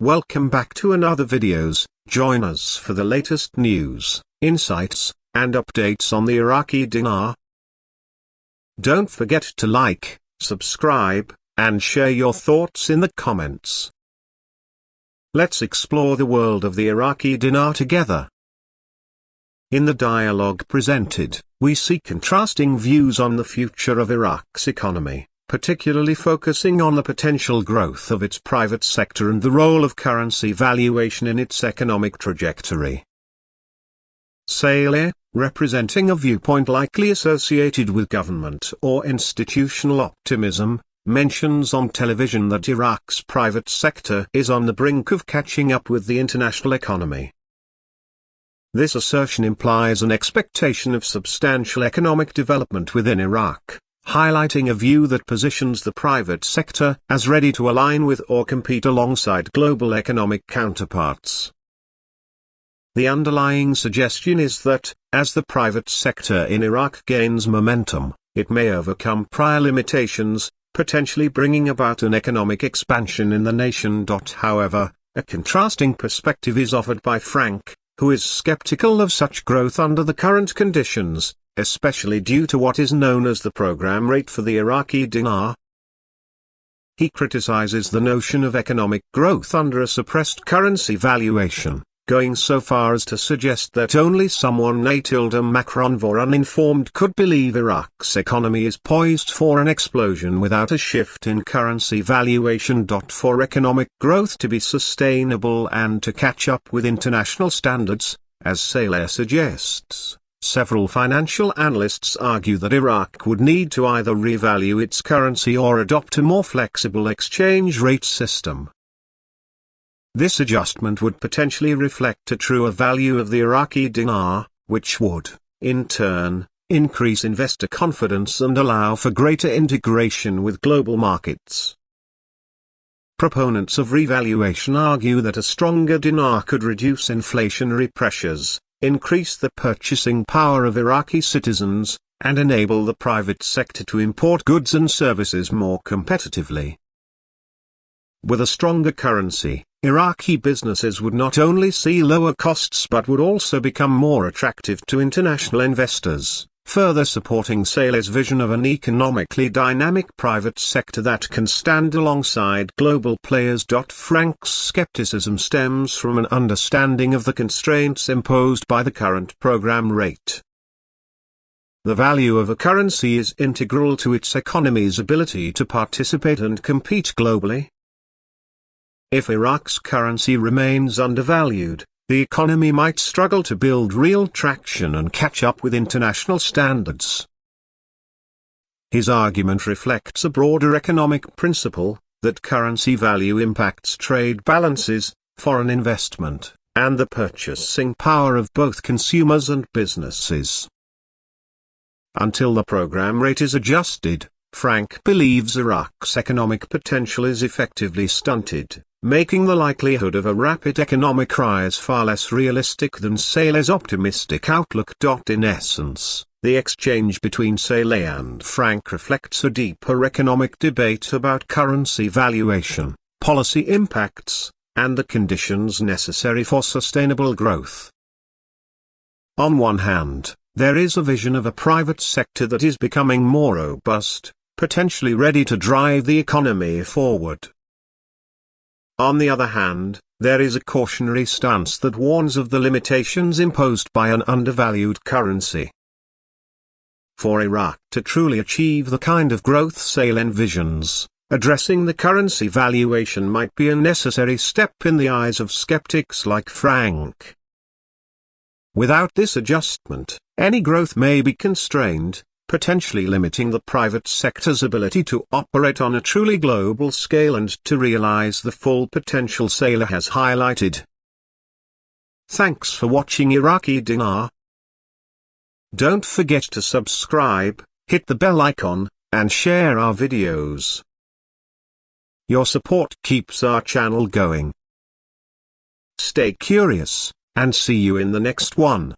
Welcome back to another videos. Join us for the latest news, insights, and updates on the Iraqi dinar. Don't forget to like, subscribe, and share your thoughts in the comments. Let's explore the world of the Iraqi dinar together. In the dialogue presented, we see contrasting views on the future of Iraq's economy, particularly focusing on the potential growth of its private sector and the role of currency valuation in its economic trajectory. SALEH, representing a viewpoint likely associated with government or institutional optimism, mentions on television that Iraq's private sector is on the brink of catching up with the international economy. This assertion implies an expectation of substantial economic development within Iraq, highlighting a view that positions the private sector as ready to align with or compete alongside global economic counterparts. The underlying suggestion is that, as the private sector in Iraq gains momentum, it may overcome prior limitations, potentially bringing about an economic expansion in the nation. However, a contrasting perspective is offered by Frank, who is skeptical of such growth under the current conditions, especially due to what is known as the program rate for the Iraqi dinar. He criticizes the notion of economic growth under a suppressed currency valuation, going so far as to suggest that only someone macron or uninformed could believe Iraq's economy is poised for an explosion without a shift in currency valuation. For economic growth to be sustainable and to catch up with international standards, as SALEH suggests, several financial analysts argue that Iraq would need to either revalue its currency or adopt a more flexible exchange rate system. This adjustment would potentially reflect a truer value of the Iraqi dinar, which would, in turn, increase investor confidence and allow for greater integration with global markets. Proponents of revaluation argue that a stronger dinar could reduce inflationary pressures, increase the purchasing power of Iraqi citizens, and enable the private sector to import goods and services more competitively. With a stronger currency, Iraqi businesses would not only see lower costs but would also become more attractive to international investors, further supporting SALEH's vision of an economically dynamic private sector that can stand alongside global players. Frank's skepticism stems from an understanding of the constraints imposed by the current program rate. The value of a currency is integral to its economy's ability to participate and compete globally. If Iraq's currency remains undervalued, the economy might struggle to build real traction and catch up with international standards. His argument reflects a broader economic principle, that currency value impacts trade balances, foreign investment, and the purchasing power of both consumers and businesses. Until the program rate is adjusted, Frank believes Iraq's economic potential is effectively stunted, making the likelihood of a rapid economic rise far less realistic than SALEH's optimistic outlook. In essence, the exchange between SALEH and Frank reflects a deeper economic debate about currency valuation, policy impacts, and the conditions necessary for sustainable growth. On one hand, there is a vision of a private sector that is becoming more robust, potentially ready to drive the economy forward. On the other hand, there is a cautionary stance that warns of the limitations imposed by an undervalued currency. For Iraq to truly achieve the kind of growth SALEH envisions, addressing the currency valuation might be a necessary step in the eyes of skeptics like Frank. Without this adjustment, any growth may be constrained, potentially limiting the private sector's ability to operate on a truly global scale and to realize the full potential SALEH has highlighted. Thanks for watching Iraqi Dinar. Don't forget to subscribe, hit the bell icon, and share our videos. Your support keeps our channel going. Stay curious, and see you in the next one.